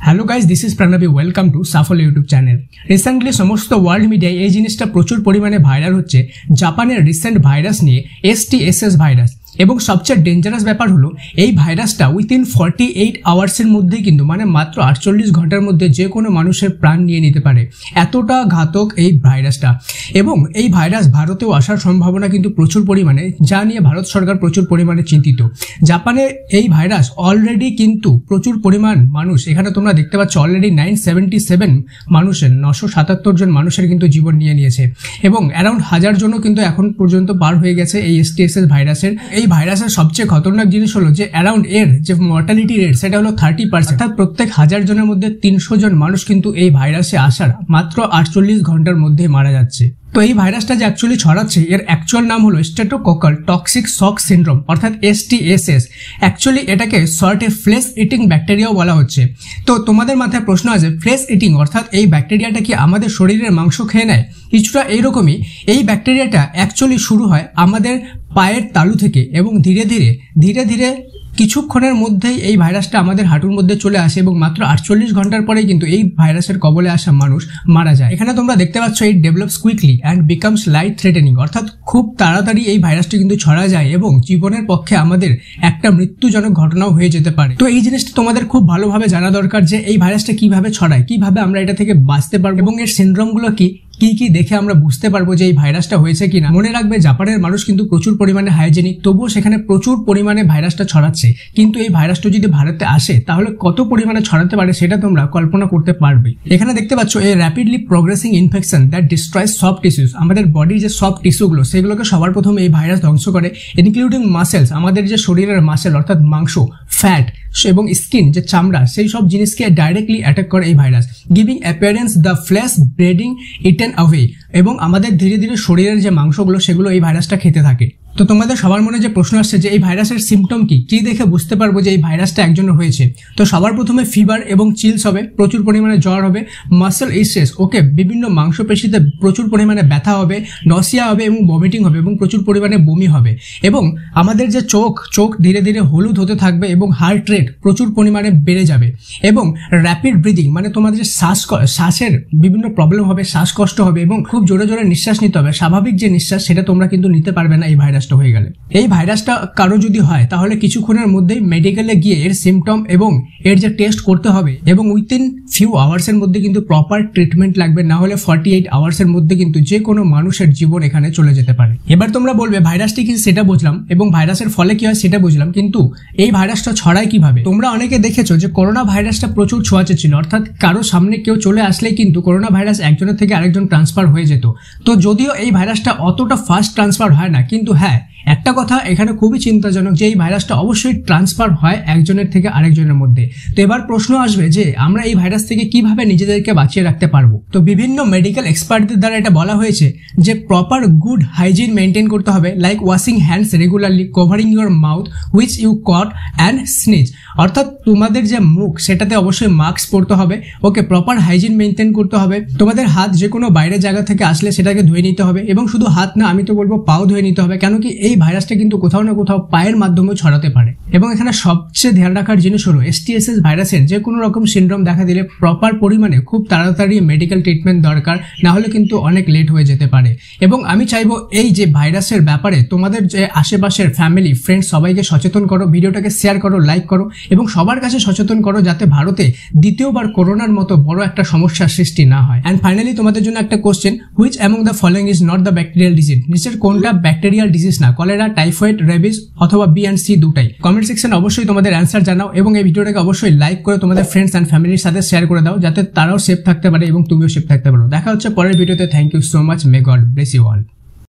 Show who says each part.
Speaker 1: Hello guys, this is Pranavi. Welcome to Saphalya YouTube channel. Recently সমস্ত world মিডিয়ায় এই জিনিসটা প্রচুর পরিমাণে ভাইরাল হচ্ছে, জাপানের রিসেন্ট ভাইরাস নিয়ে STSS ভাইরাস। এবং সবচেয়ে ডেঞ্জারাস ব্যাপার হলো এই ভাইরাসটা উইথিন 48 আওয়ার্সের মধ্যেই কিন্তু মানে মাত্র 48 ঘন্টার মধ্যে যে কোনো মানুষের প্রাণ নিয়ে নিতে পারে, এতটা ঘাতক এই ভাইরাসটা। এবং এই ভাইরাস ভারতেও আসার সম্ভাবনা কিন্তু প্রচুর পরিমাণে, যা নিয়ে ভারত সরকার প্রচুর পরিমাণে চিন্তিত। জাপানে এই ভাইরাস অলরেডি কিন্তু প্রচুর পরিমাণ মানুষ, এখানে তোমরা দেখতে পাচ্ছ অলরেডি 977 মানুষের 977 জন মানুষের কিন্তু জীবন নিয়ে নিয়েছে এবং অ্যারাউন্ড 1000 জনও কিন্তু এখন পর্যন্ত পার হয়ে গেছে এই STSS ভাইরাসের। এই ভাইরাসের সবচেয়ে খতরনাক জিনিস হলো যে অ্যারাউন্ড এর যে মর্টালিটি রেট সেটা হলো 30%, অর্থাৎ প্রত্যেক 1000 জনের মধ্যে 300 জন মানুষ কিন্তু এই ভাইরাসে আসার মাত্র 48 ঘন্টার মধ্যে মারা যাচ্ছে। তো এই ভাইরাসটা যে অ্যাকচুয়ালি ছড়াচ্ছে এর অ্যাকচুয়াল নাম হলো স্ট্রেপ্টোকক্কাল টক্সিক শক সিনড্রোম অর্থাৎ STSS। অ্যাকচুয়ালি এটাকে শর্টে ফ্লেশ ইটিং ব্যাকটেরিয়াও বলা হচ্ছে। তো তোমাদের মাথায় প্রশ্ন আছে, ফ্লেশ ইটিং অর্থাৎ এই ব্যাকটেরিয়াটা কি আমাদের শরীরের মাংস খেয়ে নেয়? কিছুটা এইরকমই। এই ব্যাকটেরিয়াটা অ্যাকচুয়ালি শুরু হয় আমাদের পায়ের তালু থেকে এবং ধীরে ধীরে কিছুক্ষণের মধ্যেই এই ভাইরাসটা আমাদের হাঁটুর মধ্যে চলে আসে এবং মাত্র 48 ঘন্টার পরেই কিন্তু এই ভাইরাসের কবলে আসা মানুষ মারা যায়। এখানে তোমরা দেখতে পাচ্ছ it develops quickly and becomes life threatening, অর্থাৎ খুব তাড়াতাড়ি এই ভাইরাসটি কিন্তু ছড়া যায় এবং জীবনের পক্ষে আমাদের একটা মৃত্যুজনক ঘটনাও হয়ে যেতে পারে। তো এই জিনিসটা তোমাদের খুব ভালোভাবে জানা দরকার যে এই ভাইরাসটা কিভাবে ছড়ায়, কিভাবে আমরা এটা থেকে বাঁচতে পারবো এবং এর সিনড্রোমগুলো কি দেখে আমরা বুঝতে পারবো যে এই ভাইরাসটা হয়েছে কিনা। মনে রাখবে, জাপানের মানুষ কিন্তু প্রচুর পরিমাণে হাইজেনিক, তবুও সেখানে প্রচুর পরিমাণে ভাইরাসটা ছড়াচ্ছে। কিন্তু এই ভাইরাসটা যদি ভারতে আসে তাহলে কত পরিমাণে ছড়াতে পারে সেটা তোমরা কল্পনা করতে পারবে। এখানে দেখতে পাচ্ছ a rapidly progressing infection that destroys soft tissues, আমাদের বডির যে সফট টিস্যুগুলো সেগুলোকে সবার প্রথমে এই ভাইরাস ধ্বংস করে, ইনক্লুডিং মাসেলস, আমাদের যে শরীরের মাসেল অর্থাৎ মাংস, ফ্যাট এবং স্কিন যে চামড়া, সেই সব জিনিসকে ডাইরেক্টলি অ্যাটাক করে এই virus, giving appearance the flesh breading eaten away, এবং আমাদের ধীরে ধীরে শরীরের যে মাংসগুলো সেগুলো এই ভাইরাসটা খেতে থাকে। তো তোমাদের সবার মনে যে প্রশ্ন আসছে যে এই ভাইরাসের সিমটম কি দেখে বুঝতে পারবো যে এই ভাইরাসটা একজনের হয়েছে। তো সবার প্রথমে ফিভার এবং চিলস হবে, প্রচুর পরিমাণে জ্বর হবে, মাসেল স্ট্রেস, ওকে, বিভিন্ন মাংসপেশিতে প্রচুর পরিমাণে ব্যথা হবে, নসিয়া হবে এবং ভমিটিং হবে এবং প্রচুর পরিমাণে বমি হবে। এবং আমাদের যে চোখ ধীরে ধীরে হলুদ হতে থাকবে এবং হার্ট রেট প্রচুর পরিমাণে বেড়ে যাবে এবং র্যাপিড ব্রিদিং, মানে তোমাদের যে শ্বাসের বিভিন্ন প্রবলেম হবে, শ্বাসকষ্ট হবে এবং খুব জোরে জোরে নিঃশ্বাস নিতে হবে। স্বাভাবিক যে নিঃশ্বাস সেটা তোমরা কিন্তু নিতে পারবে না এই ভাইরাস হয়ে গেলে। এই ভাইরাসটা কারো যদি হয় তাহলে কিছুক্ষণের মধ্যেই মেডিকেলে গিয়ে এর সিমটম এবং এর যে টেস্ট করতে হবে এবং উইথিন ফিউ আওয়ার্সের মধ্যে কিন্তু প্রপার ট্রিটমেন্ট লাগবে, না হলে 48 আওয়ার্সের মধ্যে কিন্তু যে কোনো মানুষের জীবন এখানে চলে যেতে পারে। এবার তোমরা বলবে ভাইরাসটি কি সেটা বুঝলাম এবং ভাইরাসের ফলে কি হয় সেটা বুঝলাম, কিন্তু এই ভাইরাসটা ছড়ায় কিভাবে? তোমরা অনেকে দেখেছো যে করোনা ভাইরাসটা প্রচুর ছোঁয়াচে ছিল, অর্থাৎ কারো সামনে কেউ চলে আসলেই কিন্তু করোনা ভাইরাস একজনের থেকে আরেকজন ট্রান্সফার হয়ে যেত। তো যদিও এই ভাইরাসটা অতটা ফাস্ট ট্রান্সফার হয় না, কিন্তু হ্যাঁ, একটা কথা এখানে খুবই চিন্তাজনক যে এই ভাইরাসটা অবশ্যই ট্রান্সফার হয় একজনের থেকে আরেকজনের মধ্যে। তো এবার প্রশ্ন আসবে যে আমরা এই ভাইরাস থেকে কিভাবে নিজেদেরকে বাঁচিয়ে রাখতে পারবো। তো বিভিন্ন মেডিকেল এক্সপার্টদের দ্বারা এটা বলা হয়েছে যে প্রপার গুড হাইজিন মেনটেন করতে হবে, like washing hands regularly, covering your mouth which you cough and sneeze, অর্থাৎ তোমাদের যে মুখ সেটাতে অবশ্যই মাস্ক পরতে হবে, ওকে, প্রপার হাইজিন মেনটেন করতে হবে। তোমাদের হাত যে কোনো বাইরের জায়গা থেকে আসলে সেটাকে ধুয়ে নিতে হবে এবং শুধু হাত না, আমি তো বলবো পাও ধুয়ে নিতে হবে, কেন কি এই ভাইরাসটা কিন্তু কোথাও না কোথাও পায়ের মাধ্যমেও ছড়াতে পারে। এবং এখানে সবচেয়ে ধ্যান রাখার জিনিস হলো STSS ভাইরাসের যে কোনো রকম সিনড্রোম দেখা দিলে প্রপার পরিমাণে খুব তাড়াতাড়ি মেডিকেল ট্রিটমেন্ট দরকার, না হলে কিন্তু অনেক লেট হয়ে যেতে পারে। এবং আমি চাইবো এই যে ভাইরাসের ব্যাপারে তোমাদের যে আশেপাশের ফ্যামিলি ফ্রেন্ডস সবাইকে সচেতন করো, ভিডিওটাকে শেয়ার করো, লাইক করো এবং সবার কাছে সচেতন করো যাতে ভারতে দ্বিতীয়বার করোনার মতো বড় একটা সমস্যার সৃষ্টি না হয়। অ্যান্ড ফাইনালি তোমাদের জন্য একটা question, which among the following is not the bacterial disease? নিচের কোনটা ব্যাকটেরিয়াল ডিজিজ না? কলেরা, টাইফয়েড, রেবিস অথবা B and C দুটাই? কমেন্ট সেকশনে অবশ্যই তোমাদের অ্যান্সার জানাও এবং এই ভিডিওটাকে অবশ্যই লাইক করে তোমাদের ফ্রেন্ডস অ্যান্ড ফ্যামিলির সাথে শেয়ার করে দাও যাতে তারাও সেফ থাকতে পারে এবং তুমিও সেফ থাকতে পারো। দেখা হচ্ছে পরের ভিডিওতে। Thank you so much. May God bless you all.